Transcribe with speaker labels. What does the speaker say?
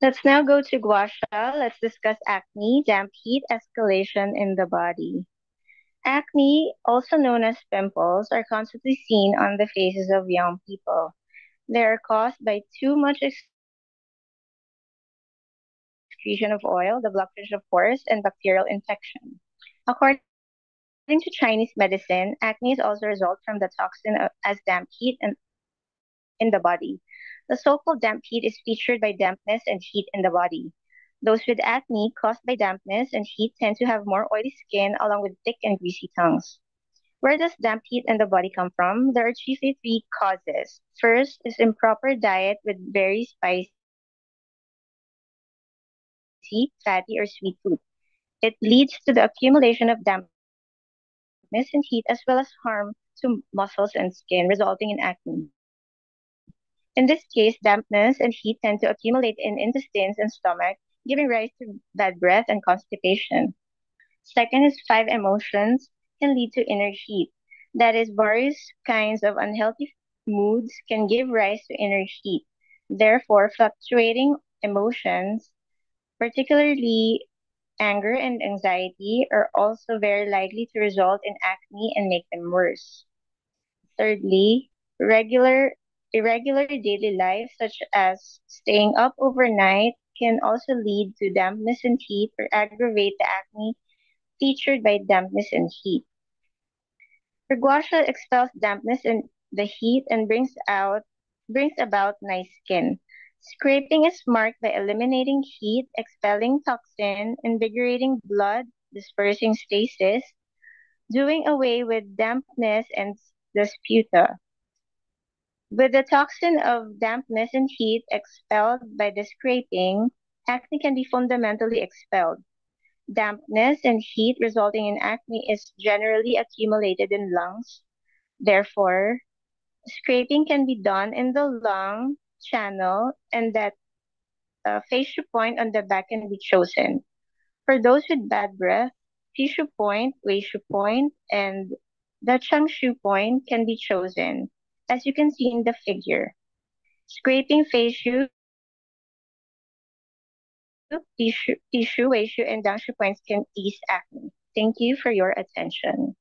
Speaker 1: Let's now go to gua sha. Let's discuss acne, damp heat escalation in the body. Acne, also known as pimples, are constantly seen on the faces of young people. They are caused by too much excretion of oil, the blockage of pores, and bacterial infection. According to Chinese medicine, acne is also a result from the toxin as damp heat in the body. The so-called damp heat is featured by dampness and heat in the body. Those with acne caused by dampness and heat tend to have more oily skin along with thick and greasy tongues. Where does damp heat in the body come from? There are chiefly three causes. First is improper diet with very spicy, fatty, or sweet food. It leads to the accumulation of dampness and heat as well as harm to muscles and skin, resulting in acne. In this case, dampness and heat tend to accumulate in intestines and stomach, giving rise to bad breath and constipation. Second is five emotions can lead to inner heat. That is, various kinds of unhealthy moods can give rise to inner heat. Therefore, fluctuating emotions, particularly anger and anxiety, are also very likely to result in acne and make them worse. Thirdly, irregular daily life, such as staying up overnight, can also lead to dampness and heat or aggravate the acne featured by dampness and heat. Perguasha expels dampness and the heat and brings about nice skin. Scraping is marked by eliminating heat, expelling toxin, invigorating blood, dispersing stasis, doing away with dampness and the sputa. With the toxin of dampness and heat expelled by the scraping, acne can be fundamentally expelled. Dampness and heat resulting in acne is generally accumulated in lungs. Therefore, scraping can be done in the lung channel and that fascia point on the back can be chosen. For those with bad breath, tissue point, Weishu point, and the Changshu point can be chosen, as you can see in the figure. Scraping fascia, tissue, Weishu, and Dangshu points can ease acne. Thank you for your attention.